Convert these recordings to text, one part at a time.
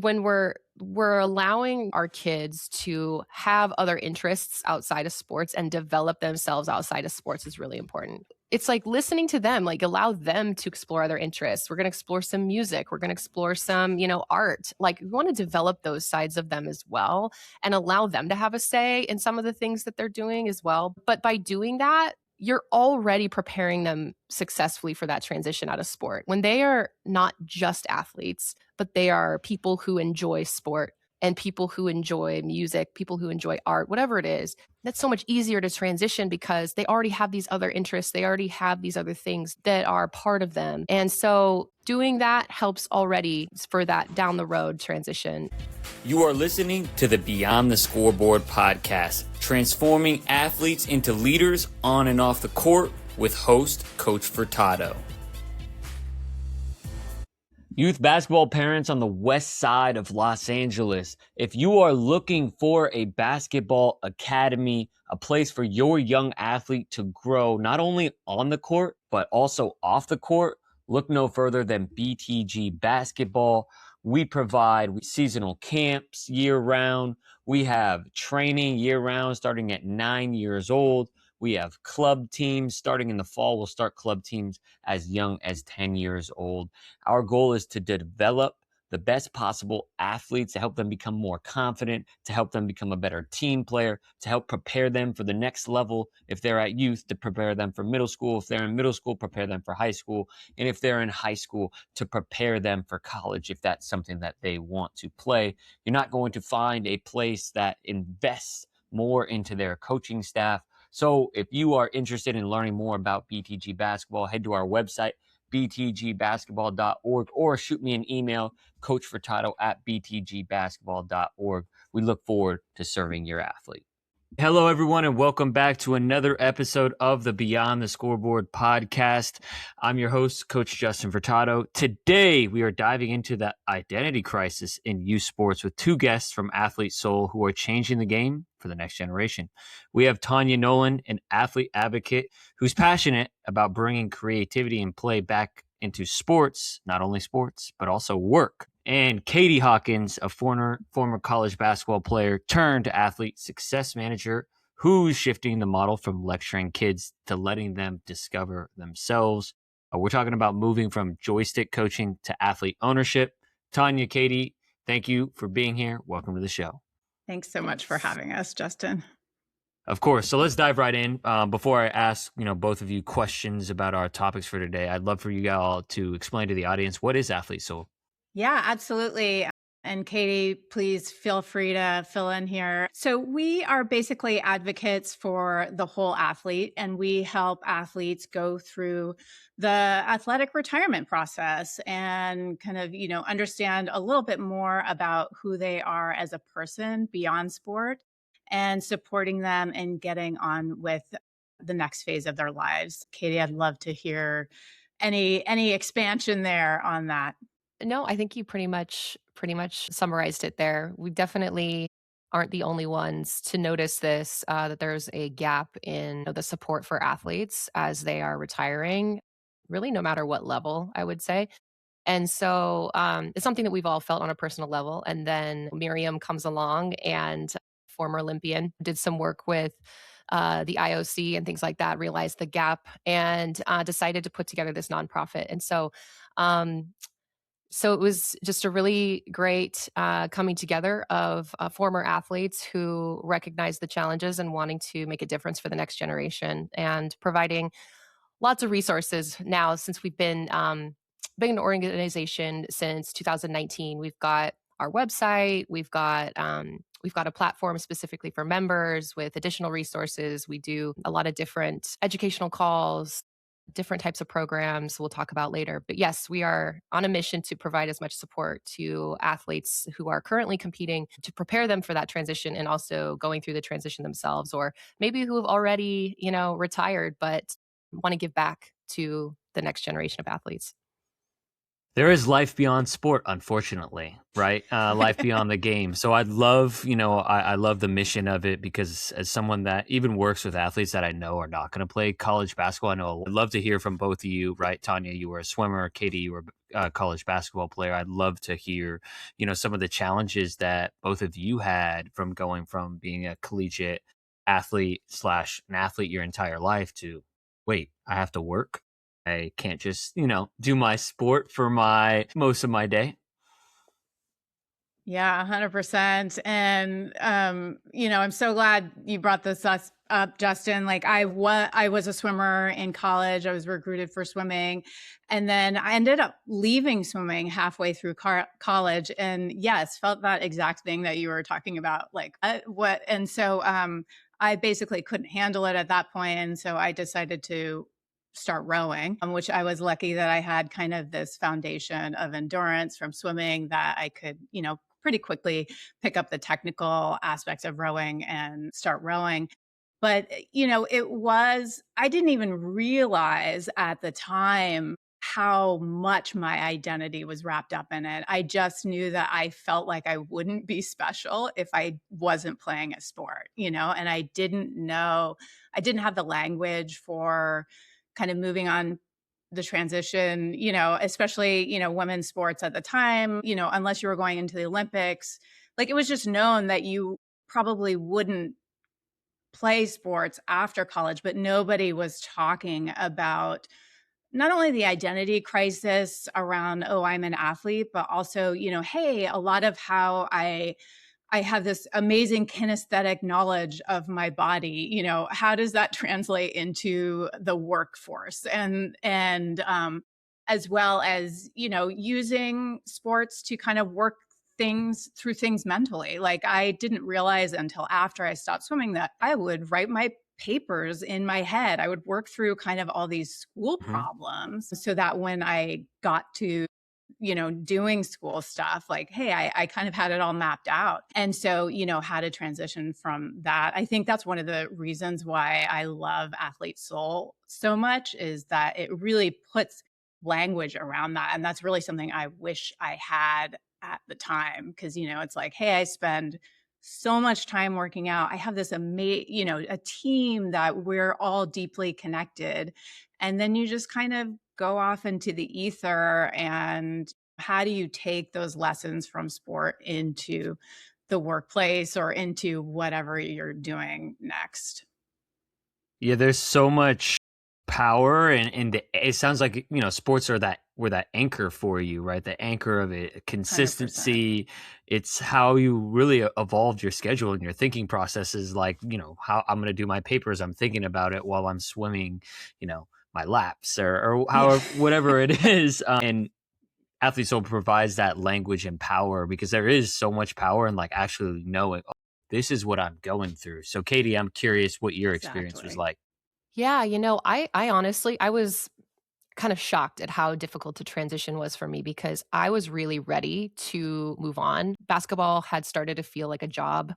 when we're allowing our kids to have other interests outside of sports and develop themselves outside of sports is really important. It's like listening to them, like allow them to explore other interests. We're going to explore some music. We're going to explore some, art. Like we want to develop those sides of them as well and allow them to have a say in some of the things that they're doing as well. But by doing that, you're already preparing them successfully for that transition out of sport. When they are not just athletes, but they are people who enjoy sport and people who enjoy music, people who enjoy art, whatever it is, that's so much easier to transition because they already have these other interests. They already have these other things that are part of them. And so doing that helps already for that down the road transition. You are listening to the Beyond the Scoreboard podcast, transforming athletes into leaders on and off the court with host Coach Furtado. Youth basketball parents on the west side of Los Angeles, if you are looking for a basketball academy, a place for your young athlete to grow not only on the court, but also off the court, look no further than BTG Basketball. We provide seasonal camps year-round. We have training year-round starting at 9 years old. We have club teams starting in the fall. We'll start club teams as young as 10 years old. Our goal is to develop the best possible athletes, to help them become more confident, to help them become a better team player, to help prepare them for the next level. If they're at youth, to prepare them for middle school. If they're in middle school, prepare them for high school. And if they're in high school, to prepare them for college, if that's something that they want to play. You're not going to find a place that invests more into their coaching staff. So if you are interested in learning more about BTG Basketball, head to our website, btgbasketball.org, or shoot me an email, coachfurtado@btgbasketball.org. We look forward to serving your athlete. Hello, everyone, and welcome back to another episode of the Beyond the Scoreboard podcast. I'm your host, Coach Justin Furtado. Today, we are diving into the identity crisis in youth sports with two guests from Athlete Soul who are changing the game for the next generation. We have Tanya Nolan, an athlete advocate who's passionate about bringing creativity and play back into sports, not only sports, but also work. And Katie Hawkins, a former college basketball player turned athlete success manager, who's shifting the model from lecturing kids to letting them discover themselves. We're talking about moving from joystick coaching to athlete ownership. Tanya, Katie, thank you for being here. Welcome to the show. Thanks so much for having us, Justin. Of course. So let's dive right in. Before I ask, both of you questions about our topics for today, I'd love for you all to explain to the audience, what is Athlete Soul? Yeah, absolutely. And Katie, please feel free to fill in here. So we are basically advocates for the whole athlete, and we help athletes go through the athletic retirement process and kind of, understand a little bit more about who they are as a person beyond sport and supporting them in getting on with the next phase of their lives. Katie, I'd love to hear any expansion there on that. No, I think you pretty much summarized it there. We definitely aren't the only ones to notice this, that there's a gap in the support for athletes as they are retiring, really no matter what level, I would say. And so it's something that we've all felt on a personal level. And then Miriam comes along, and former Olympian, did some work with the IOC and things like that, realized the gap, and decided to put together this nonprofit. And so it was just a really great coming together of former athletes who recognized the challenges and wanting to make a difference for the next generation, and providing lots of resources now. Since we've been an organization since 2019, we've got our website, we've got a platform specifically for members with additional resources. We do a lot of different educational calls, different types of programs we'll talk about later. But yes, we are on a mission to provide as much support to athletes who are currently competing, to prepare them for that transition, and also going through the transition themselves, or maybe who have already, retired, but want to give back to the next generation of athletes. There is life beyond sport, unfortunately, right? Life beyond the game. So I'd love, I love the mission of it, because as someone that even works with athletes that I know are not going to play college basketball, I know I'd love to hear from both of you, right? Tanya, you were a swimmer. Katie, you were a college basketball player. I'd love to hear, some of the challenges that both of you had from going from being a collegiate athlete slash an athlete your entire life to, wait, I have to work. I can't just, do my sport for most of my day. Yeah, 100%. And I'm so glad you brought this up, Justin. Like I was a swimmer in college. I was recruited for swimming, and then I ended up leaving swimming halfway through college. And yes, felt that exact thing that you were talking about. Like what? And so I basically couldn't handle it at that point, and so I decided to start rowing, which I was lucky that I had kind of this foundation of endurance from swimming that I could, pretty quickly pick up the technical aspects of rowing and start rowing. But, I didn't even realize at the time how much my identity was wrapped up in it. I just knew that I felt like I wouldn't be special if I wasn't playing a sport, and I didn't have the language for kind of moving on the transition, especially, women's sports at the time, unless you were going into the Olympics, like it was just known that you probably wouldn't play sports after college, but nobody was talking about not only the identity crisis around, oh, I'm an athlete, but also, hey, a lot of how I have this amazing kinesthetic knowledge of my body. How does that translate into the workforce? And as well as, using sports to kind of work through things mentally. Like I didn't realize until after I stopped swimming that I would write my papers in my head. I would work through kind of all these school problems so that when I got to doing school stuff, like, hey, I kind of had it all mapped out. And so, how to transition from that. I think that's one of the reasons why I love Athlete Soul so much, is that it really puts language around that. And that's really something I wish I had at the time. Cause, it's like, hey, I spend so much time working out. I have this a team that we're all deeply connected. And then you just kind of go off into the ether, and how do you take those lessons from sport into the workplace or into whatever you're doing next? Yeah, there's so much power, and it sounds like sports were that anchor for you, right? The anchor of it, 100%. consistency. It's how you really evolved your schedule and your thinking processes. Like how I'm going to do my papers. I'm thinking about it while I'm swimming. My laps or however whatever it is. And Athlete Soul provides that language and power, because there is so much power in like actually knowing, oh, this is what I'm going through. So Katie, I'm curious what your experience was Exactly. like. Yeah, I honestly, I was kind of shocked at how difficult the transition was for me, because I was really ready to move on. Basketball had started to feel like a job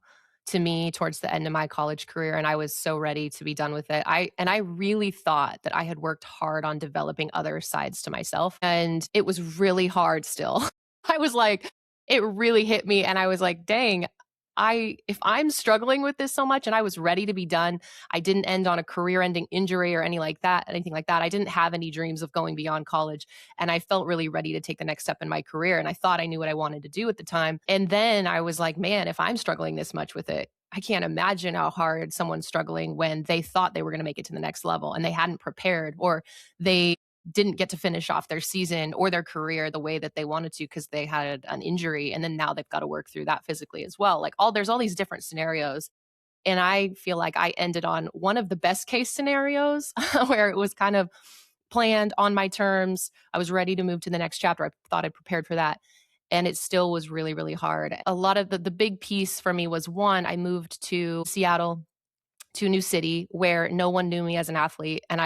to me towards the end of my college career, and I was so ready to be done with it. I really thought that I had worked hard on developing other sides to myself, and it was really hard still. I was like, it really hit me, and I was like, dang, if I'm struggling with this so much, and I was ready to be done, I didn't end on a career-ending injury or anything like that. I didn't have any dreams of going beyond college, and I felt really ready to take the next step in my career, and I thought I knew what I wanted to do at the time. And then I was like, man, if I'm struggling this much with it, I can't imagine how hard someone's struggling when they thought they were going to make it to the next level and they hadn't prepared, or they didn't get to finish off their season or their career the way that they wanted to because they had an injury, and then now they've got to work through that physically as well. Like there's all these different scenarios, and I feel like I ended on one of the best case scenarios where it was kind of planned on my terms. I was ready to move to the next chapter. I thought I prepared for that. And it still was really, really hard. A lot of the big piece for me was, one, I moved to Seattle, to a new city where no one knew me as an athlete. And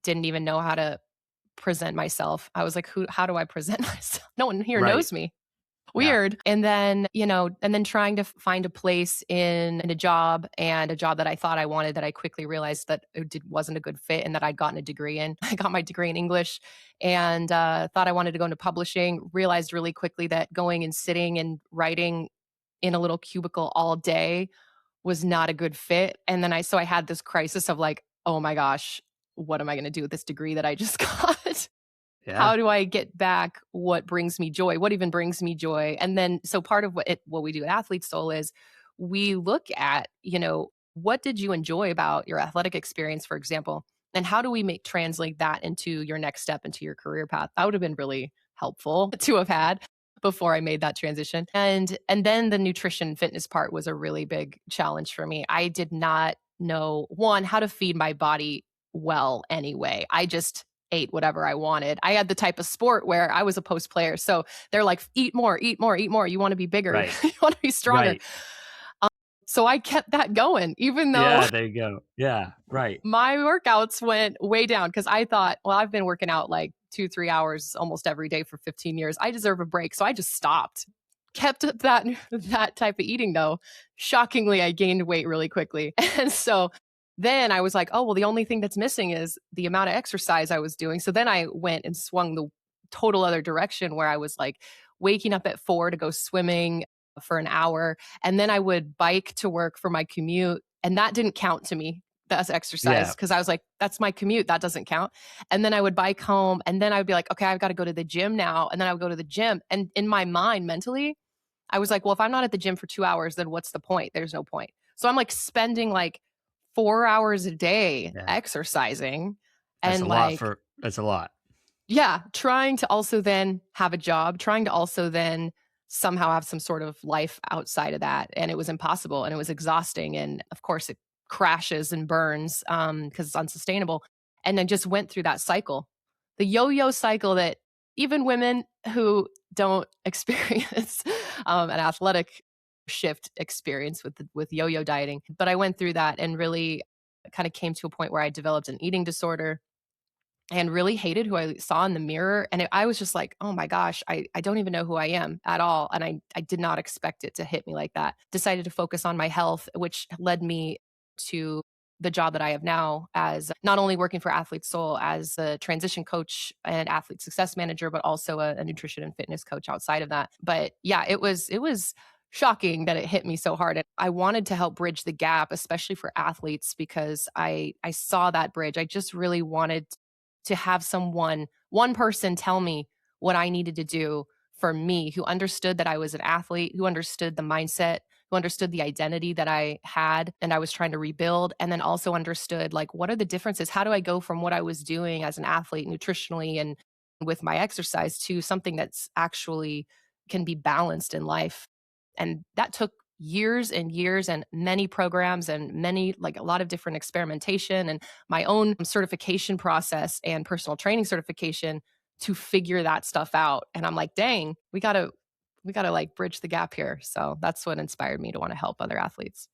didn't even know how to present myself. I was like, how do I present myself? No one here Right. knows me. weird. And then, and then trying to find a place in a job, and a job that I thought I wanted, that I quickly realized that wasn't a good fit and that I'd gotten a degree in. I got my degree in English and thought I wanted to go into publishing, realized really quickly that going and sitting and writing in a little cubicle all day was not a good fit. And then I had this crisis of like, oh my gosh, what am I going to do with this degree that I just got? Yeah. How do I get back what brings me joy? What even brings me joy? And then, so part of what we do at Athlete Soul is we look at, what did you enjoy about your athletic experience, for example, and how do we translate that into your next step into your career path? That would have been really helpful to have had before I made that transition. And then the nutrition fitness part was a really big challenge for me. I did not know, one, how to feed my body well anyway. I just ate whatever I wanted. I had the type of sport where I was a post player. So they're like, eat more, eat more, eat more. You want to be bigger. Right. You want to be stronger. Right. So I kept that going, even though there you go. Yeah, right. my workouts went way down, because I thought, well, I've been working out like 2-3 hours almost every day for 15 years. I deserve a break. So I just stopped. Kept that type of eating though. Shockingly, I gained weight really quickly. And so then I was like, oh, well, the only thing that's missing is the amount of exercise I was doing. So then I went and swung the total other direction, where I was like waking up at 4 to go swimming for an hour. And then I would bike to work for my commute. And that didn't count to me. That's exercise, because I was like, that's my commute. That doesn't count. And then I would bike home, and then I would be like, okay, I've got to go to the gym now. And then I would go to the gym. And in my mind, mentally, I was like, well, if I'm not at the gym for 2 hours, then what's the point? There's no point. So I'm like spending like 4 hours a day exercising. That's and that's a lot. Yeah. Trying to also then have a job, trying to also then somehow have some sort of life outside of that. And it was impossible, and it was exhausting. And of course it crashes and burns because it's unsustainable. And I just went through that cycle, the yo-yo cycle that even women who don't experience an athletic shift experience with yo-yo dieting. But I went through that and really kind of came to a point where I developed an eating disorder and really hated who I saw in the mirror. And I was just like, oh my gosh, I don't even know who I am at all. And I did not expect it to hit me like that. Decided to focus on my health, which led me to the job that I have now, as not only working for Athlete Soul as a transition coach and athlete success manager, but also a nutrition and fitness coach outside of that. But yeah, it was shocking that it hit me so hard. And I wanted to help bridge the gap, especially for athletes, because I saw that bridge. I just really wanted to have one person tell me what I needed to do for me, who understood that I was an athlete, who understood the mindset, who understood the identity that I had and I was trying to rebuild, and then also understood like, what are the differences? How do I go from what I was doing as an athlete nutritionally and with my exercise to something that's actually can be balanced in life? And that took years and years and many programs and like a lot of different experimentation and my own certification process and personal training certification to figure that stuff out. And I'm like, dang, we gotta like bridge the gap here. So that's what inspired me to want to help other athletes.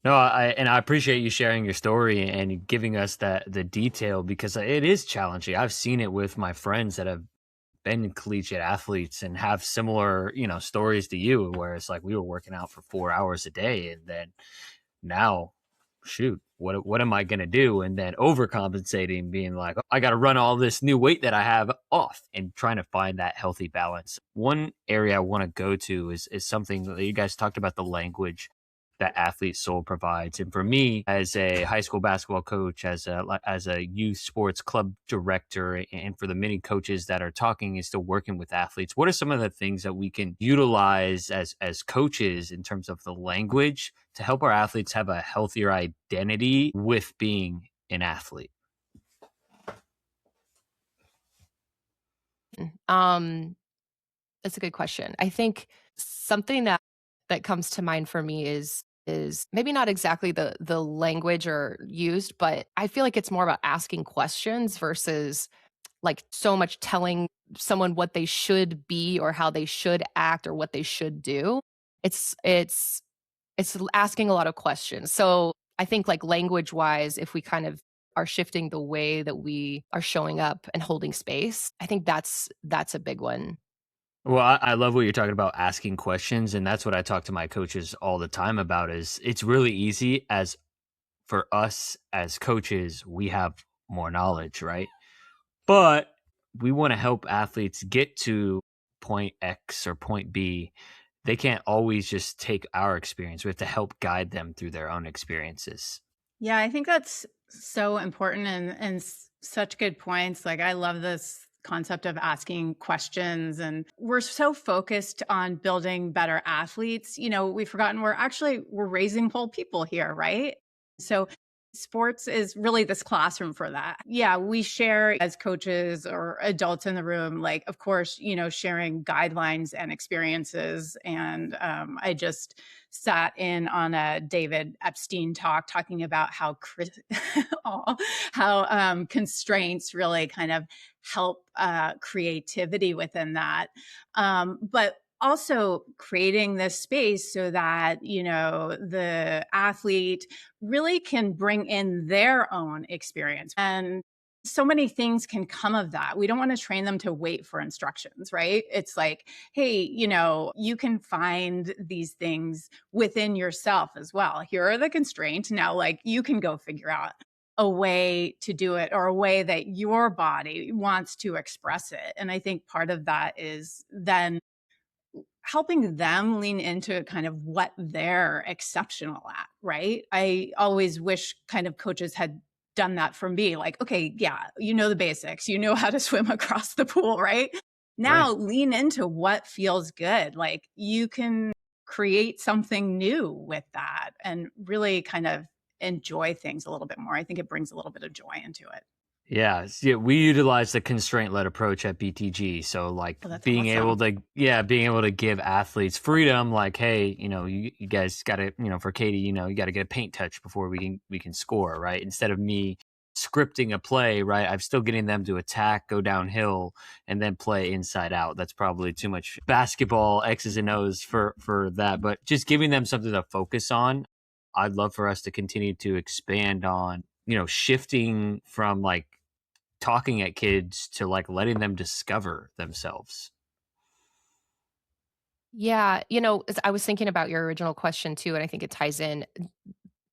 No, I appreciate you sharing your story and giving us the detail, because it is challenging. I've seen it with my friends that have been collegiate athletes and have similar, stories to you, where it's like we were working out for 4 hours a day, and then now, shoot, what am I going to do? And then overcompensating, being like, I got to run all this new weight that I have off, and trying to find that healthy balance. One area I want to go to is something that you guys talked about, the language that Athlete Soul provides. And for me, as a high school basketball coach, as a youth sports club director, and for the many coaches that are talking and still working with athletes, what are some of the things that we can utilize as coaches in terms of the language to help our athletes have a healthier identity with being an athlete? That's a good question. I think something that comes to mind for me is maybe not exactly the language or used, but I feel like it's more about asking questions versus like so much telling someone what they should be or how they should act or what they should do. It's asking a lot of questions. So I think like language wise, if we kind of are shifting the way that we are showing up and holding space, I think that's a big one Well, I love what you're talking about, asking questions, and that's what I talk to my coaches all the time about. Is it's really easy as for us as coaches, we have more knowledge, right? But we want to help athletes get to point X or point B. They can't always just take our experience. We have to help guide them through their own experiences. Yeah, I think that's so important and such good points. Like, I love this concept of asking questions, and we're so focused on building better athletes. We've forgotten we're raising whole people here, right? So sports is really this classroom for that. Yeah, we share as coaches or adults in the room, like, of course, sharing guidelines and experiences. And I just sat in on a David Epstein talk talking about how constraints really kind of help creativity within that. But also creating this space so that the athlete really can bring in their own experience, and so many things can come of that. We don't want to train them to wait for instructions, right? It's like, hey, you can find these things within yourself as well. Here are the constraints. Now, like, you can go figure out a way to do it, or a way that your body wants to express it. And I think part of that is then helping them lean into kind of what they're exceptional at, right? I always wish kind of coaches had done that for me. Like, okay, yeah, the basics, how to swim across the pool, right? Right. Now lean into what feels good. Like, you can create something new with that and really kind of enjoy things a little bit more. I think it brings a little bit of joy into it. Yeah, we utilize the constraint-led approach at BTG. So like Oh, that's being able awesome. to, being able to give athletes freedom, like, hey, you guys got to, for Katie, you got to get a paint touch before we can score, right? Instead of me scripting a play, right? I'm still getting them to attack, go downhill, and then play inside out. That's probably too much basketball X's and O's for that, but just giving them something to focus on. I'd love for us to continue to expand on, shifting from like talking at kids to like letting them discover themselves. Yeah, I was thinking about your original question too, and I think it ties in.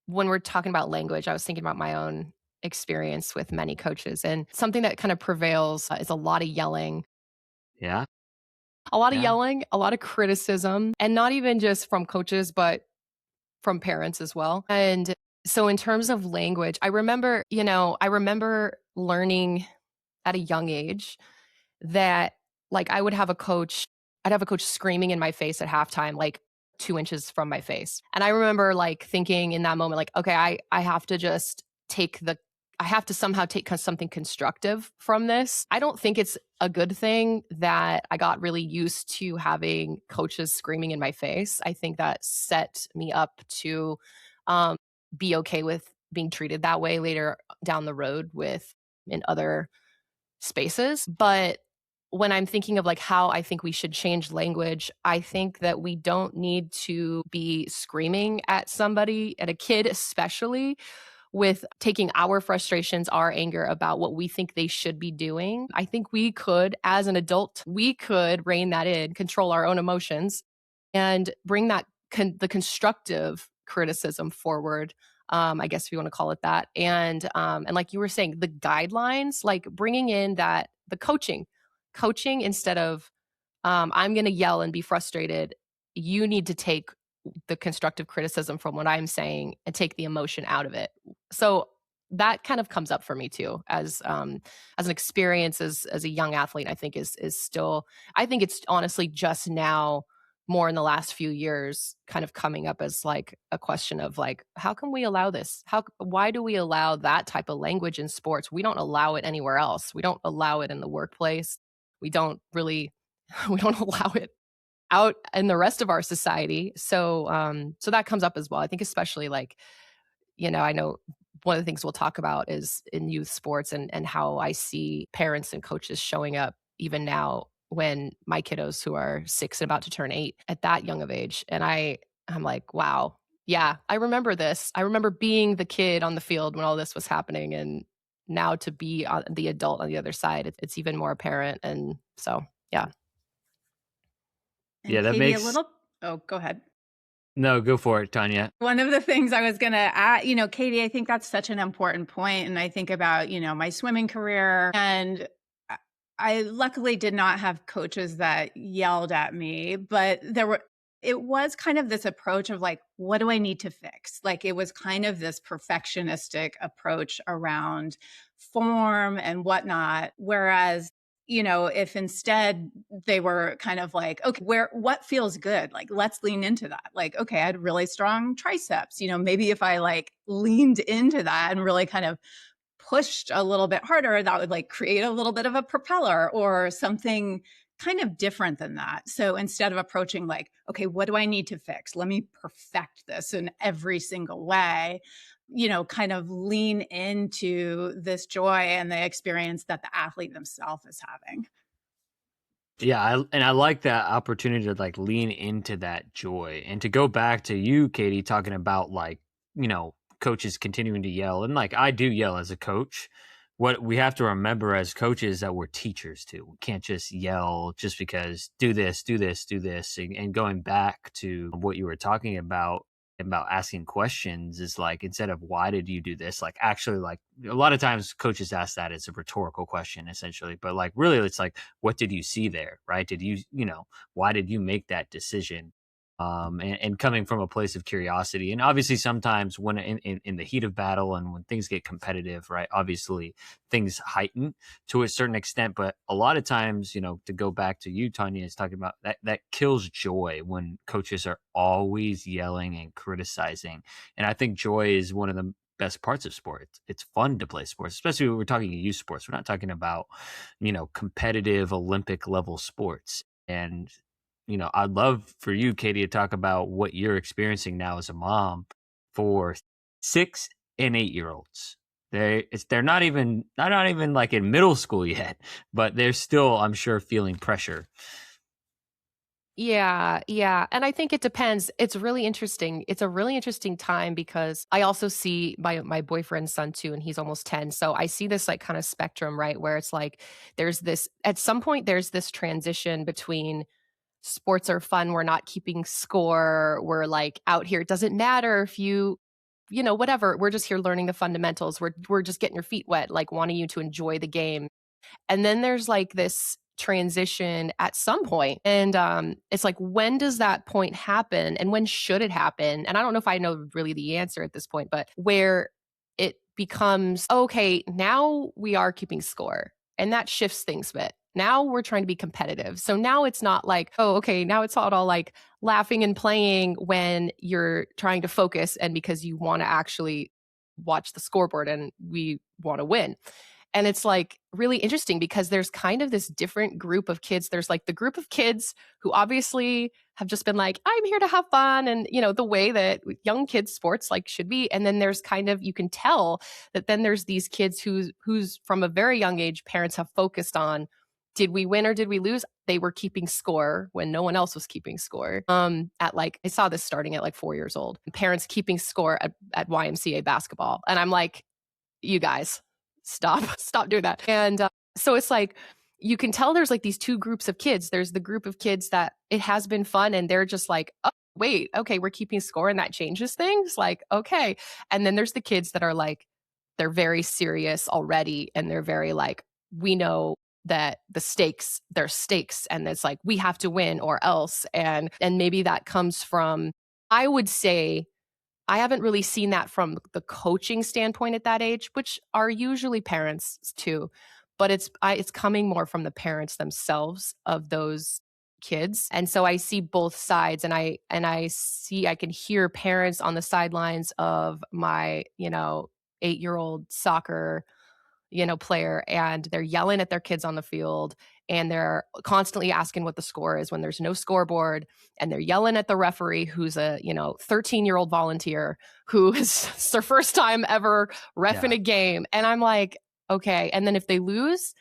When we're talking about language, I was thinking about my own experience with many coaches, and something that kind of prevails is a lot of yelling. Yeah. A lot of Yeah. yelling, a lot of criticism, and not even just from coaches, but from parents as well. And so in terms of language, I remember learning at a young age that, like, I'd have a coach screaming in my face at halftime, like 2 inches from my face. And I remember, like, thinking in that moment, like, okay, I have to just I have to somehow take something constructive from this. I don't think it's a good thing that I got really used to having coaches screaming in my face. I think that set me up to um, be okay with being treated that way later down the road with in other spaces. But when I'm thinking of like how I think we should change language, I think that we don't need to be screaming at somebody, at a kid especially, with taking our frustrations, our anger about what we think they should be doing. I think we could, as an adult, we could rein that in, control our own emotions, and bring the constructive criticism forward. I guess if you want to call it that, and like you were saying, the guidelines, like bringing in that the coaching instead of I'm going to yell and be frustrated. You need to take the constructive criticism from what I'm saying and take the emotion out of it. So that kind of comes up for me too, as an experience as a young athlete. I think is still. I think it's honestly just now, more in the last few years, kind of coming up as like a question of like, how can we allow this? Why do we allow that type of language in sports? We don't allow it anywhere else. We don't allow it in the workplace. We don't really we don't allow it out in the rest of our society. So that comes up as well. I think especially like, I know one of the things we'll talk about is in youth sports, and how I see parents and coaches showing up even now when my kiddos who are 6 and about to turn 8 at that young of age. And I'm like, wow, yeah, I remember this. I remember being the kid on the field when all this was happening, and now to be the adult on the other side, it's even more apparent. And so, yeah. And Yeah, that Katie, makes go ahead. no, go for it, Tanya. One of the things I was going to add, Katie, I think that's such an important point. And I think about, my swimming career, and I luckily did not have coaches that yelled at me, but it was kind of this approach of like, what do I need to fix? Like, it was kind of this perfectionistic approach around form and whatnot. Whereas, if instead they were kind of like, okay, what feels good? Like, let's lean into that. Like, okay, I had really strong triceps. Maybe if I like leaned into that and really kind of pushed a little bit harder, that would like create a little bit of a propeller or something kind of different than that. So instead of approaching like, okay, what do I need to fix? Let me perfect this in every single way, kind of lean into this joy and the experience that the athlete themselves is having. Yeah, I like that opportunity to like lean into that joy and to go back to you, Katie, talking about like, coaches continuing to yell. And like I do yell as a coach. What we have to remember as coaches that we're teachers too. We can't just yell just because do this, do this, do this. And going back to what you were talking about asking questions is like instead of why did you do this, like actually like a lot of times coaches ask that as a rhetorical question essentially, but like really it's like what did you see there, right? Did why did you make that decision? And coming from a place of curiosity, and obviously sometimes when in the heat of battle and when things get competitive, right, obviously things heighten to a certain extent, but a lot of times, to go back to you, Tanya, is talking about that kills joy when coaches are always yelling and criticizing. And I think joy is one of the best parts of sports. It's fun to play sports, especially when we're talking youth sports. We're not talking about, competitive Olympic level sports. And I'd love for you, Katie, to talk about what you're experiencing now as a mom for 6 and 8 year olds. They're not even like in middle school yet, but they're still, I'm sure, feeling pressure. Yeah, yeah. And I think it depends. It's really interesting. It's a really interesting time because I also see my boyfriend's son too, and he's almost 10. So I see this like kind of spectrum, right? Where it's like there's this at some point there's this transition between sports are fun, we're not keeping score, we're like out here. It doesn't matter if whatever, we're just here learning the fundamentals. We're just getting your feet wet, like wanting you to enjoy the game. And then there's like this transition at some point. And it's like, when does that point happen? And when should it happen? And I don't know if I know really the answer at this point, but where it becomes, okay, now we are keeping score. And that shifts things a bit. Now we're trying to be competitive. So now it's not like, oh, okay, now it's not all like laughing and playing when you're trying to focus and because you want to actually watch the scoreboard and we want to win. And it's like really interesting because there's kind of this different group of kids. There's like the group of kids who obviously have just been like, I'm here to have fun. And, the way that young kids sports like should be. And then there's kind of, you can tell that then there's these kids who's from a very young age, parents have focused on, did we win or did we lose? They were keeping score when no one else was keeping score. At like, I saw this starting at like 4 years old, parents keeping score at YMCA basketball. And I'm like, you guys, stop doing that. And so it's like, you can tell there's like these two groups of kids. There's the group of kids that it has been fun and they're just like, oh, wait, okay, we're keeping score and that changes things. Like, okay. And then there's the kids that are like, they're very serious already. And they're very like, we know that there's stakes and it's like, we have to win or else. And maybe that comes from, I would say, I haven't really seen that from the coaching standpoint at that age, which are usually parents too. But it's coming more from the parents themselves of those kids. And so I see both sides and I can hear parents on the sidelines of my, 8-year-old soccer player, and they're yelling at their kids on the field and they're constantly asking what the score is when there's no scoreboard, and they're yelling at the referee who's a 13-year-old volunteer who is it's their first time ever reffing a game. And I'm like, okay. And then if they lose,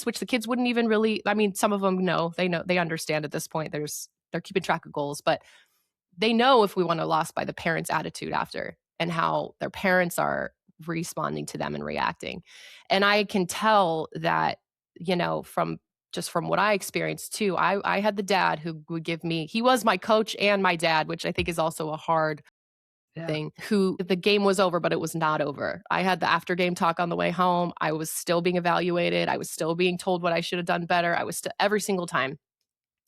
which the kids wouldn't even really, I mean, some of them know, they understand at this point, they're keeping track of goals, but they know if we want to lost by the parents' attitude after and how their parents are responding to them and reacting. And I can tell that, from just from what I experienced too, I had the dad who would give me, he was my coach and my dad, which I think is also a hard thing, who the game was over, but it was not over. I had the after game talk on the way home. I was still being evaluated. I was still being told what I should have done better. I was still every single time.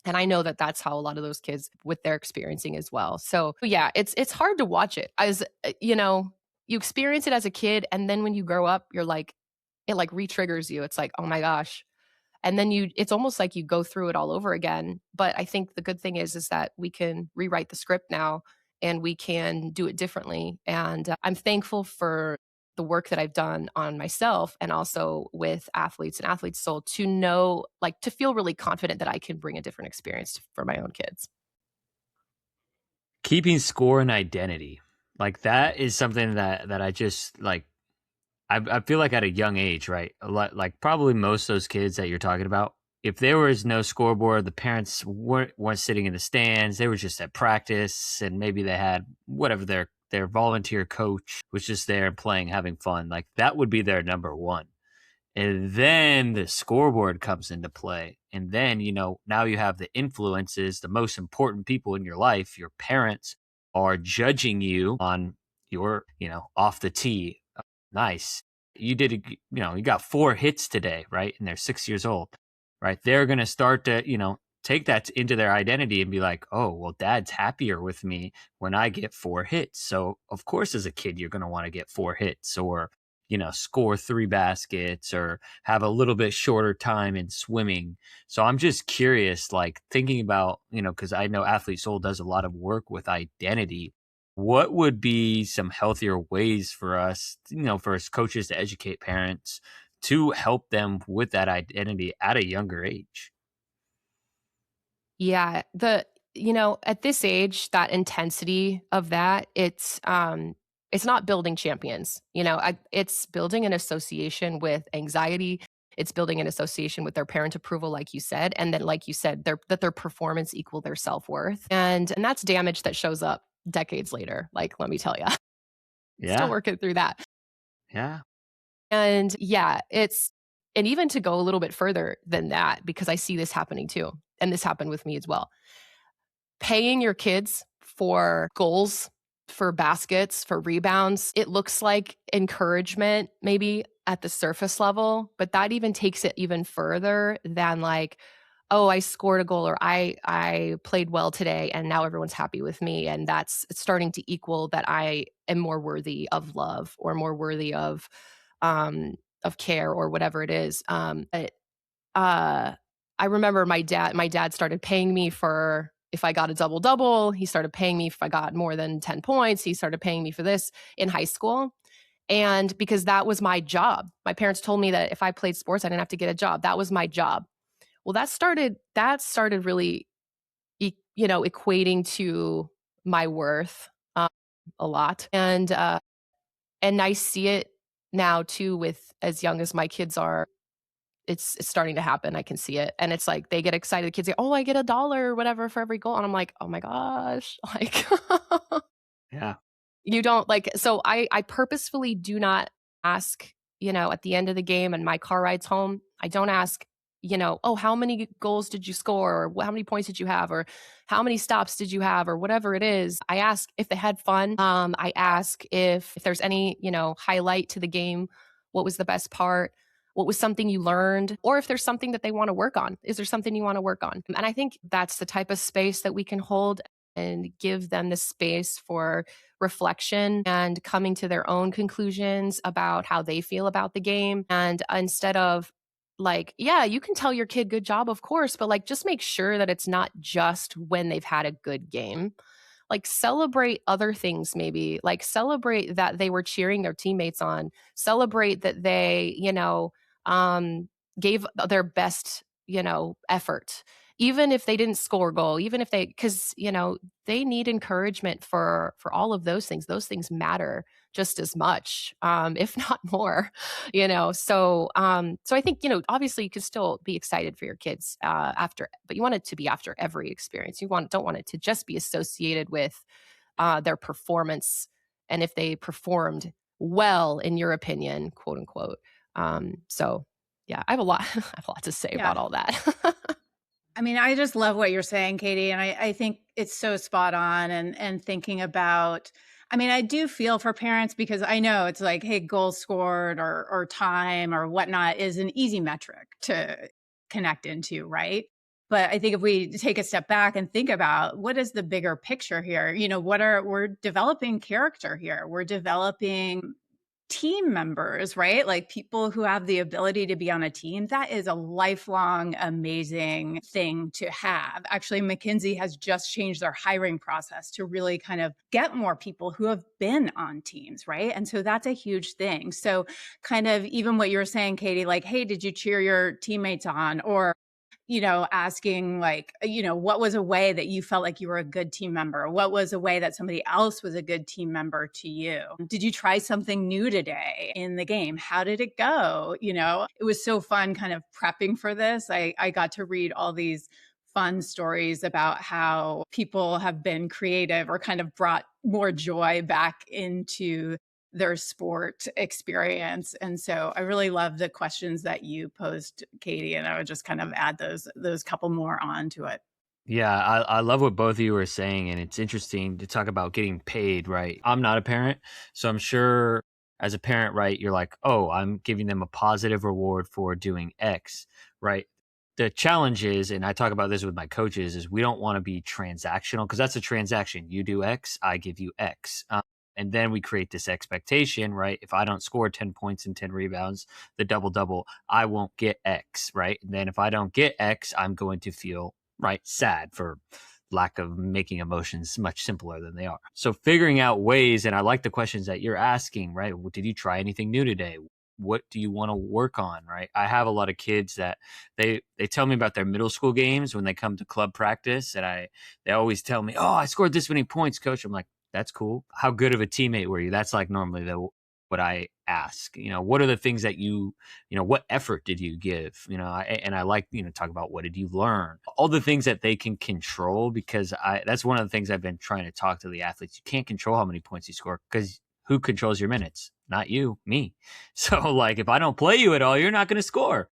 And I know that that's how a lot of those kids with their experiencing as well. So yeah, it's hard to watch it as, you experience it as a kid. And then when you grow up, you're like, it like re-triggers you. It's like, oh my gosh. And then it's almost like you go through it all over again. But I think the good thing is that we can rewrite the script now and we can do it differently. And I'm thankful for the work that I've done on myself and also with athletes and athletes soul to know, like, to feel really confident that I can bring a different experience for my own kids. Keeping score and identity. Like that is something that I just like I feel like at a young age, right? Like probably most of those kids that you're talking about, if there was no scoreboard, the parents weren't sitting in the stands. They were just at practice, and maybe they had whatever their volunteer coach was just there playing, having fun. Like that would be their number one. And then the scoreboard comes into play. And then, now you have the influences, the most important people in your life, your parents are judging you on your, off the tee. Nice. You did, you got 4 hits today, right? And they're 6 years old, right? They're going to start to, take that into their identity and be like, oh, well, dad's happier with me when I get 4 hits. So, of course, as a kid, you're going to want to get 4 hits or, score 3 baskets or have a little bit shorter time in swimming. So I'm just curious, like thinking about, because I know Athlete Soul does a lot of work with identity. What would be some healthier ways for us, for us coaches to educate parents to help them with that identity at a younger age? Yeah, at this age, that intensity of that, it's not building champions. It's building an association with anxiety. It's building an association with their parent approval, like you said, and then, like you said, their performance equal their self-worth, and that's damage that shows up decades later. Like, let me tell you, still Yeah. working through that. Yeah. And yeah, and even to go a little bit further than that, because I see this happening too, and this happened with me as well. Paying your kids for goals, for baskets, for rebounds, it looks like encouragement maybe at the surface level, but that even takes it even further than like, oh, I scored a goal or I played well today and now everyone's happy with me. And that's starting to equal that I am more worthy of love or more worthy of care or whatever it is. Uh, I remember my dad started paying me for if I got a double double. He started paying me if I got more than 10 points. He started paying me for this in high school. And because that was my job, my parents told me that if I played sports, I didn't have to get a job. That was my job. Well, that started really, equating to my worth a lot. And I see it now too with as young as my kids are. It's starting to happen. I can see it. And it's like they get excited. The kids say, oh, I get $1 or whatever for every goal. And I'm like, oh my gosh. Like Yeah. you don't like, so I purposefully do not ask, at the end of the game and my car rides home, I don't ask, oh, how many goals did you score? Or how many points did you have? Or how many stops did you have? Or whatever it is. I ask if they had fun. I ask if there's any, highlight to the game. What was the best part? What was something you learned? Or if there's something that they want to work on. Is there something you want to work on? And I think that's the type of space that we can hold and give them the space for reflection and coming to their own conclusions about how they feel about the game. And instead of like, yeah, you can tell your kid good job, of course, but like just make sure that it's not just when they've had a good game. Like celebrate other things, maybe like celebrate that they were cheering their teammates on, celebrate that they, gave their best, effort, even if they didn't score a goal, even if they, because, they need encouragement for all of those things matter just as much, if not more, so I think, obviously you can still be excited for your kids after, but you want it to be after every experience. Don't want it to just be associated with their performance and if they performed well in your opinion, quote unquote. So Yeah, I have a lot, I have a lot to say Yeah. about all that. I mean, I just love what you're saying, Katie. And I think it's so spot on and thinking about, I mean, I do feel for parents because I know it's like, hey, goals scored or time or whatnot is an easy metric to connect into, right? But I think if we take a step back and think about what is the bigger picture here, we're developing character here. We're developing team members, right? Like people who have the ability to be on a team. That is a lifelong, amazing thing to have. Actually, McKinsey has just changed their hiring process to really kind of get more people who have been on teams, right? And so that's a huge thing. So, kind of even what you're saying, Katie, like, hey, did you cheer your teammates on? Or asking like, what was a way that you felt like you were a good team member? What was a way that somebody else was a good team member to you? Did you try something new today in the game? How did it go? It was so fun kind of prepping for this. I got to read all these fun stories about how people have been creative or kind of brought more joy back into their sport experience. And so I really love the questions that you posed, Katie, and I would just kind of add those couple more on to it. Yeah, I love what both of you were saying, and it's interesting to talk about getting paid, right? I'm not a parent, so I'm sure as a parent, right, you're like, oh, I'm giving them a positive reward for doing X, right? The challenge is, and I talk about this with my coaches, is we don't want to be transactional because that's a transaction. You do X, I give you X. And then we create this expectation, right? If I don't score 10 points and 10 rebounds, the double double, I won't get X, right? And then if I don't get X, I'm going to feel right sad for lack of making emotions much simpler than they are. So figuring out ways, and I like the questions that you're asking, right? Did you try anything new today? What do you want to work on, right? I have a lot of kids that they tell me about their middle school games when they come to club practice, and they always tell me, oh, I scored this many points, coach. I'm like, that's cool. How good of a teammate were you? That's like normally what I ask. What are the things that what effort did you give? And I like, talk about what did you learn? All the things that they can control, because that's one of the things I've been trying to talk to the athletes. You can't control how many points you score because who controls your minutes? Not you, me. So like, if I don't play you at all, you're not going to score.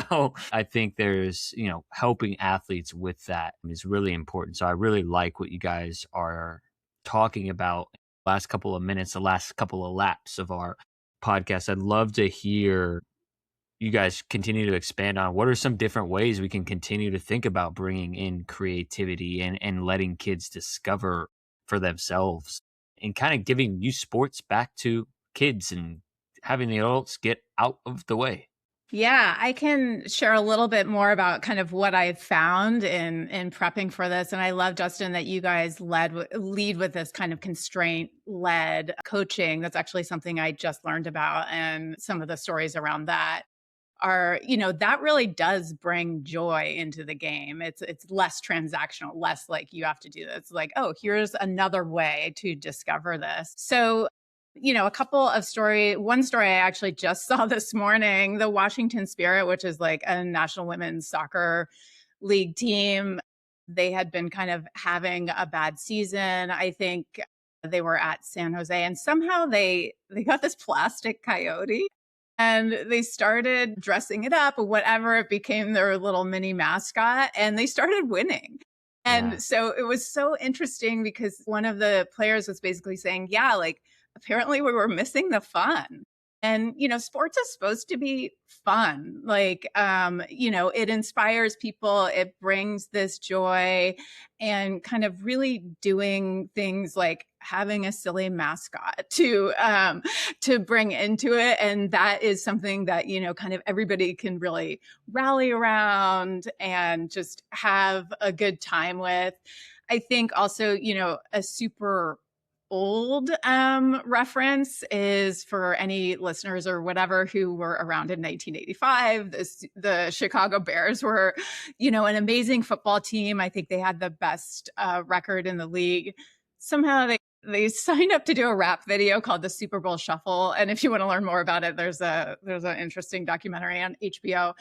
So I think there's, helping athletes with that is really important. So I really like what you guys are talking about last couple of minutes, the last couple of laps of our podcast. I'd love to hear you guys continue to expand on what are some different ways we can continue to think about bringing in creativity and letting kids discover for themselves and kind of giving youth sports back to kids and having the adults get out of the way. Yeah, I can share a little bit more about kind of what I've found in prepping for this. And I love, Justin, that you guys lead with this kind of constraint-led coaching. That's actually something I just learned about, and some of the stories around that are, that really does bring joy into the game. It's less transactional, less like you have to do this. It's like, oh, here's another way to discover this. So a couple of one story I actually just saw this morning, the Washington Spirit, which is like a National Women's Soccer League team. They had been kind of having a bad season. I think they were at San Jose, and somehow they got this plastic coyote and they started dressing it up or whatever. It became their little mini mascot, and they started winning. And so it was so interesting because one of the players was basically saying, yeah, like, apparently we were missing the fun. And, sports is supposed to be fun. Like, it inspires people. It brings this joy and kind of really doing things like having a silly mascot to bring into it. And that is something that, kind of everybody can really rally around and just have a good time with. I think also, a super old reference is for any listeners or whatever who were around in 1985. The Chicago Bears were, an amazing football team. I think they had the best record in the league. Somehow they signed up to do a rap video called the Super Bowl Shuffle. And if you want to learn more about it, there's an interesting documentary on HBO.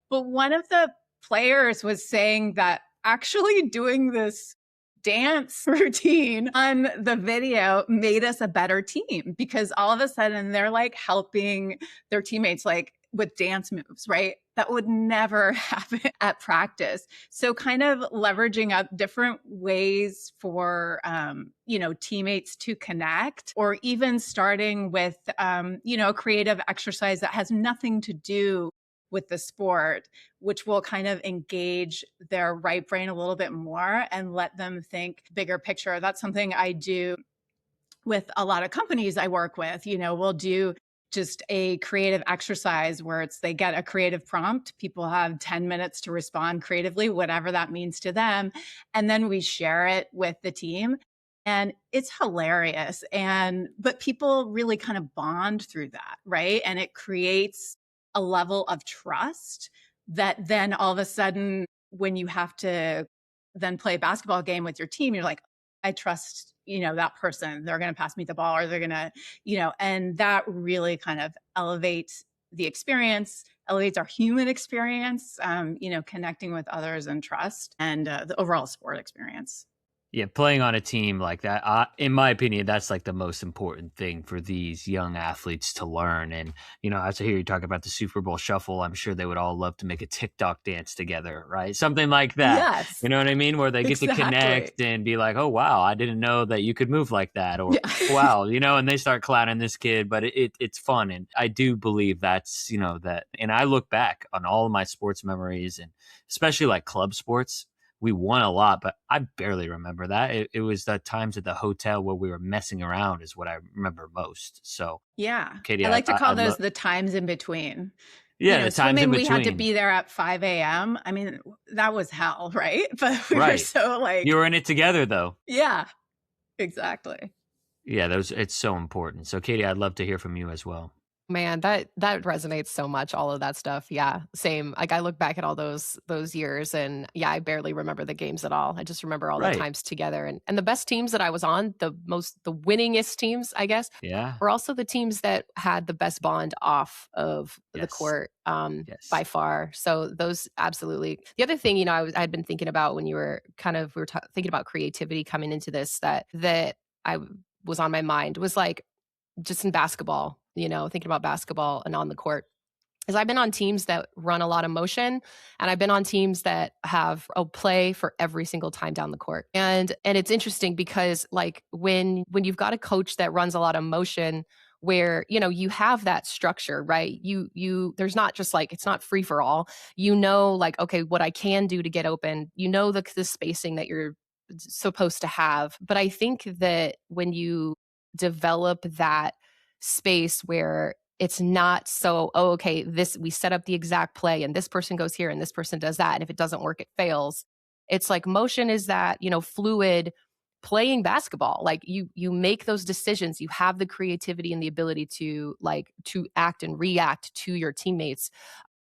But one of the players was saying that actually doing this dance routine on the video made us a better team because all of a sudden they're like helping their teammates. Like with dance moves, right? That would never happen at practice. So kind of leveraging up different ways for, teammates to connect, or even starting with, a creative exercise that has nothing to do with the sport, which will kind of engage their right brain a little bit more and let them think bigger picture. That's something I do with a lot of companies I work with. We'll do just a creative exercise where they get a creative prompt. People have 10 minutes to respond creatively, whatever that means to them. And then we share it with the team. And it's hilarious. But people really kind of bond through that, right? And it creates a level of trust that then all of a sudden, when you have to then play a basketball game with your team, you're like, I trust, that person. They're going to pass me the ball, or they're going to, and that really kind of elevates the experience, elevates our human experience, connecting with others and trust, and the overall sport experience. Yeah, playing on a team like that, in my opinion, that's like the most important thing for these young athletes to learn. And, as I hear you talk about the Super Bowl shuffle, I'm sure they would all love to make a TikTok dance together, right? Something like that. Yes. You know what I mean? Where they get to connect and be like, oh, wow, I didn't know that you could move like that. Or, wow, and they start clowning this kid, but it's fun. And I do believe that's, that. And I look back on all of my sports memories, and especially like club sports. We won a lot, but I barely remember that. It was the times at the hotel where we were messing around is what I remember most. So yeah, Katie, I like to call those the times in between. Yeah, the times in between. We had to be there at 5 a.m. I mean, that was hell, right? But we were so you were in it together, though. Yeah, exactly. Yeah, it's so important. So Katie, I'd love to hear from you as well. Man, that resonates so much, all of that stuff. Yeah, same. Like, I look back at all those years, and yeah, I barely remember the games at all. I just remember all the times together, and the best teams that I was on, the winningest teams, I guess, were also the teams that had the best bond off of the court, by far. So those, absolutely. The other thing, I had been thinking about when you were thinking about creativity coming into this, that I was on my mind, was like, just in basketball, thinking about basketball and on the court, is I've been on teams that run a lot of motion, and I've been on teams that have a play for every single time down the court. And it's interesting because, like, when you've got a coach that runs a lot of motion, where, you have that structure, right? You there's not just like, it's not free for all, like, okay, what I can do to get open, the spacing that you're supposed to have. But I think that when you develop that space where it's not so, oh, okay, we set up the exact play and this person goes here and this person does that, and if it doesn't work, it fails. It's like, motion is that, fluid playing basketball. Like, you make those decisions, you have the creativity and the ability to act and react to your teammates,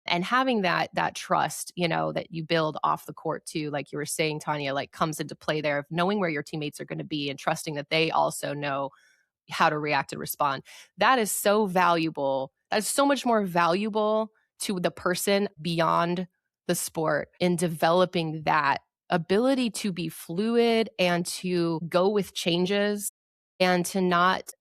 and having that trust, that you build off the court too, like you were saying, Tanya, like, comes into play there, of knowing where your teammates are going to be and trusting that they also know how to react and respond. That is so valuable. That's so much more valuable to the person beyond the sport, in developing that ability to be fluid and to go with changes, and to not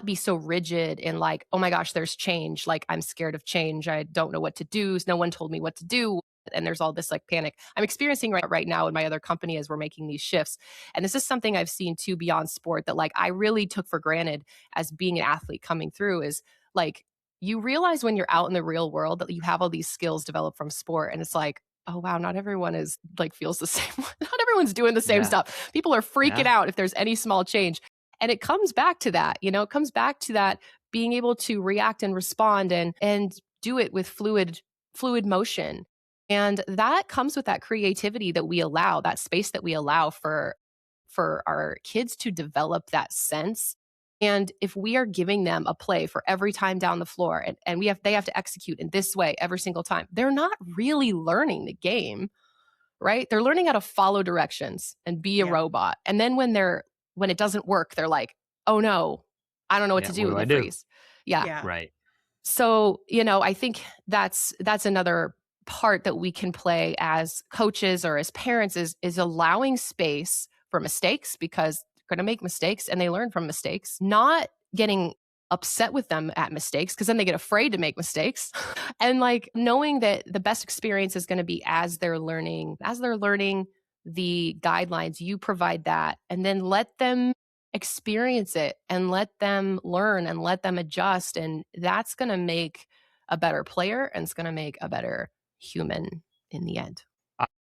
be so rigid in, like, oh my gosh, there's change. Like, I'm scared of change. I don't know what to do. No one told me what to do. And there's all this like panic I'm experiencing right now in my other company as we're making these shifts. And this is something I've seen too beyond sport, that like I really took for granted as being an athlete coming through, is like, you realize when you're out in the real world that you have all these skills developed from sport. And it's like, oh wow, not everyone is like, feels the same. Not everyone's doing the same stuff. People are freaking out if there's any small change. And it comes back to that, it comes back to that being able to react and respond and do it with fluid motion. And that comes with that creativity that we allow, that space that we allow for our kids to develop that sense. And if we are giving them a play for every time down the floor, and they have to execute in this way every single time, they're not really learning the game, right? They're learning how to follow directions and be a robot. And then when it doesn't work, they're like, oh no, I don't know what to do. And they freeze. Yeah. Right. So, I think that's another part that we can play as coaches or as parents, is allowing space for mistakes, because they're going to make mistakes and they learn from mistakes, not getting upset with them at mistakes because then they get afraid to make mistakes. And like knowing that the best experience is going to be as they're learning the guidelines, you provide that, and then let them experience it and let them learn and let them adjust. And that's going to make a better player and it's going to make a better human in the end.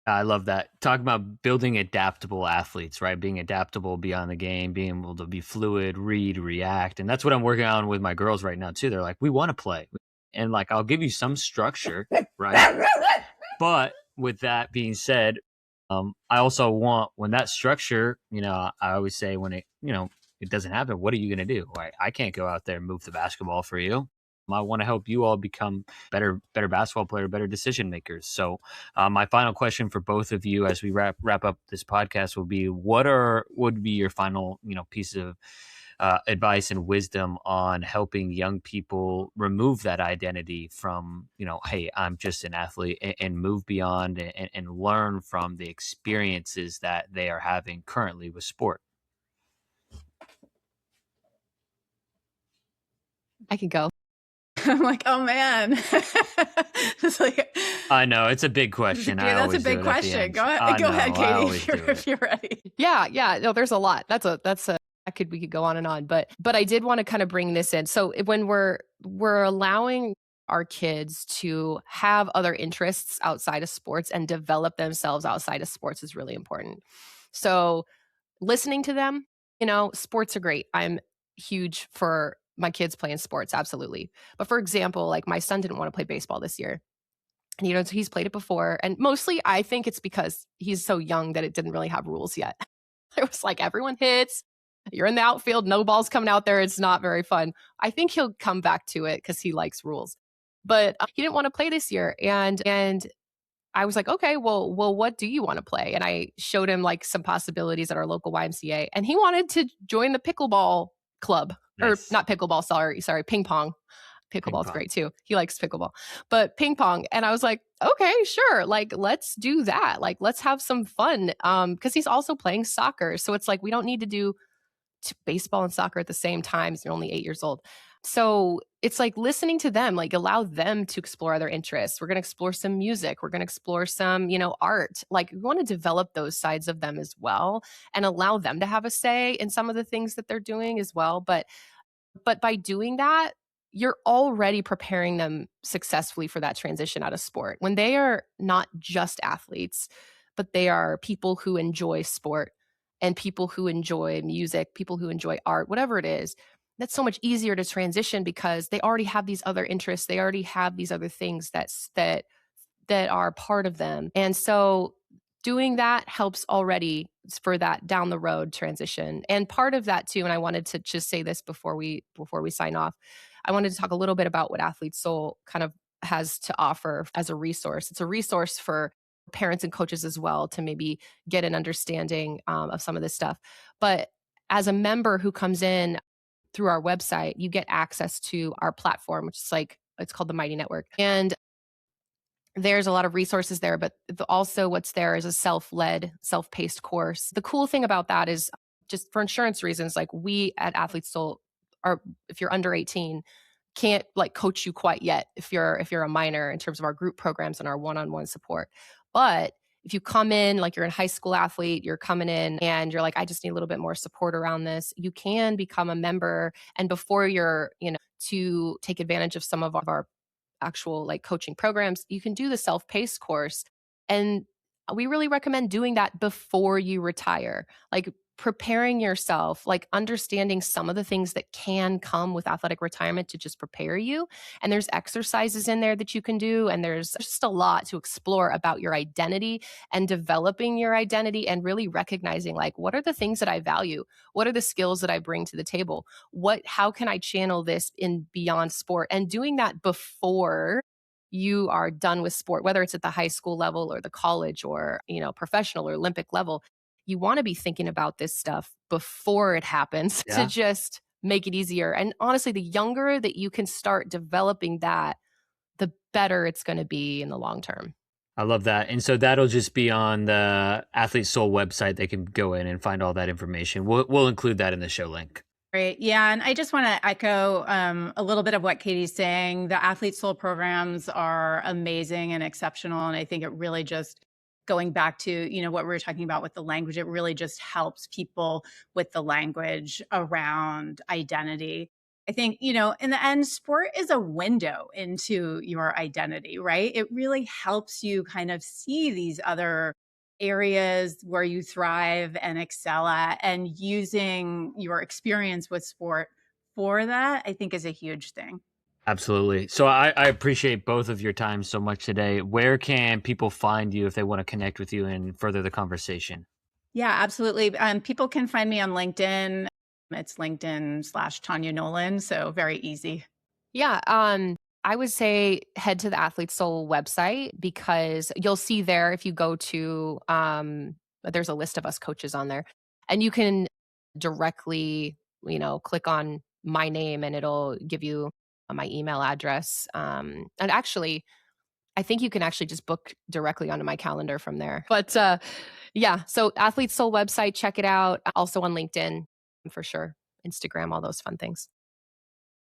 I love that. Talk about building adaptable athletes, right? Being adaptable beyond the game, being able to be fluid, read, react. And that's what I'm working on with my girls right now too. They're like, we want to play. And like, I'll give you some structure, right? But with that being said, I also want, when that structure, I always say when it doesn't happen, what are you going to do? Right? I can't go out there and move the basketball for you. I want to help you all become better basketball player, better decision makers. So my final question for both of you as we wrap up this podcast will be, what would be your final, piece of advice and wisdom on helping young people remove that identity from, hey, I'm just an athlete, and move beyond and learn from the experiences that they are having currently with sport? I can go. I'm like, oh man. It's like, I know it's a big question. That's a big question. Go ahead, Katie, if you're ready. Yeah. No, there's a lot. We could go on and on, but I did want to kind of bring this in. So when we're allowing our kids to have other interests outside of sports and develop themselves outside of sports is really important. So listening to them, sports are great. I'm huge for my kids playing sports, absolutely. But for example, like my son didn't want to play baseball this year. And, so he's played it before. And mostly I think it's because he's so young that it didn't really have rules yet. It was like everyone hits, you're in the outfield, no ball's coming out there. It's not very fun. I think he'll come back to it because he likes rules. But he didn't want to play this year. And I was like, okay, well, what do you want to play? And I showed him like some possibilities at our local YMCA. And he wanted to join the pickleball club. Nice. Or not pickleball, sorry, ping pong. Pickleball's great too. He likes pickleball, but ping pong. And I was like, okay, sure. Like, let's do that. Like, let's have some fun. Because he's also playing soccer. So it's like, we don't need to do baseball and soccer at the same time. You're only 8 years old. So it's like listening to them, like allow them to explore other interests. We're going to explore some music. We're going to explore some, art. Like we want to develop those sides of them as well and allow them to have a say in some of the things that they're doing as well. But by doing that, you're already preparing them successfully for that transition out of sport. When they are not just athletes, but they are people who enjoy sport and people who enjoy music, people who enjoy art, whatever it is, that's so much easier to transition because they already have these other interests. They already have these other things that are part of them. And so doing that helps already for that down the road transition. And part of that too, and I wanted to just say this before we sign off, I wanted to talk a little bit about what Athlete Soul kind of has to offer as a resource. It's a resource for parents and coaches as well to maybe get an understanding of some of this stuff. But as a member who comes in through our website, you get access to our platform, which is it's called the Mighty Network. And there's a lot of resources there, but also what's there is a self-led, self-paced course. The cool thing about that is just for insurance reasons, like we at Athlete Soul are, if you're under 18, can't like coach you quite yet if you're a minor in terms of our group programs and our one-on-one support. But if you come in, like you're a high school athlete, you're coming in and you're like, I just need a little bit more support around this, you can become a member. And before you're, to take advantage of some of our actual like coaching programs, you can do the self-paced course. And we really recommend doing that before you retire, like preparing yourself, like understanding some of the things that can come with athletic retirement to just prepare you. And there's exercises in there that you can do. And there's just a lot to explore about your identity and developing your identity and really recognizing like, what are the things that I value? What are the skills that I bring to the table? How can I channel this in beyond sport? And doing that before you are done with sport, whether it's at the high school level or the college or, professional or Olympic level. You want to be thinking about this stuff before it happens to just make it easier. And honestly, the younger that you can start developing that, the better it's going to be in the long term. I love that. And so that'll just be on the Athlete Soul website. They can go in and find all that information. We'll include that in the show link. Great. Yeah. And I just want to echo a little bit of what Katie's saying. The Athlete Soul programs are amazing and exceptional. And I think it really just going back to, what we were talking about with the language, it really just helps people with the language around identity. I think, in the end, sport is a window into your identity, right? It really helps you kind of see these other areas where you thrive and excel at, and using your experience with sport for that, I think is a huge thing. Absolutely. So I appreciate both of your time so much today. Where can people find you if they want to connect with you and further the conversation? Yeah, absolutely. People can find me on LinkedIn. It's LinkedIn/Tanya Nolan. So very easy. Yeah, I would say head to the Athlete Soul website because you'll see there if you go to there's a list of us coaches on there and you can directly, click on my name and it'll give you my email address. And actually, I think you can actually just book directly onto my calendar from there. But yeah, so Athlete Soul website, check it out. Also on LinkedIn for sure, Instagram, all those fun things.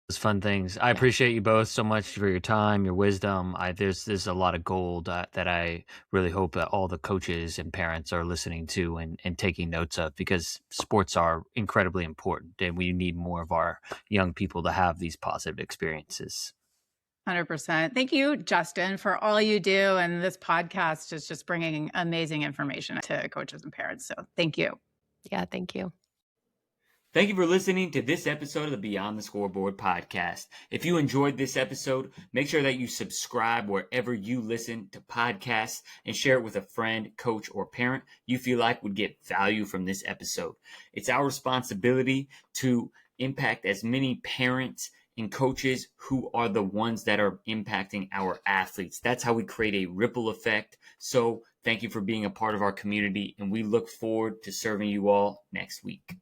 Those fun things. I Yeah. appreciate you both so much for your time, your wisdom. There's a lot of gold that I really hope that all the coaches and parents are listening to and taking notes of, because sports are incredibly important and we need more of our young people to have these positive experiences. 100%. Thank you, Justin, for all you do. And this podcast is just bringing amazing information to coaches and parents. So thank you. Yeah, thank you. Thank you for listening to this episode of the Beyond the Scoreboard podcast. If you enjoyed this episode, make sure that you subscribe wherever you listen to podcasts and share it with a friend, coach, or parent you feel like would get value from this episode. It's our responsibility to impact as many parents and coaches who are the ones that are impacting our athletes. That's how we create a ripple effect. So thank you for being a part of our community, and we look forward to serving you all next week.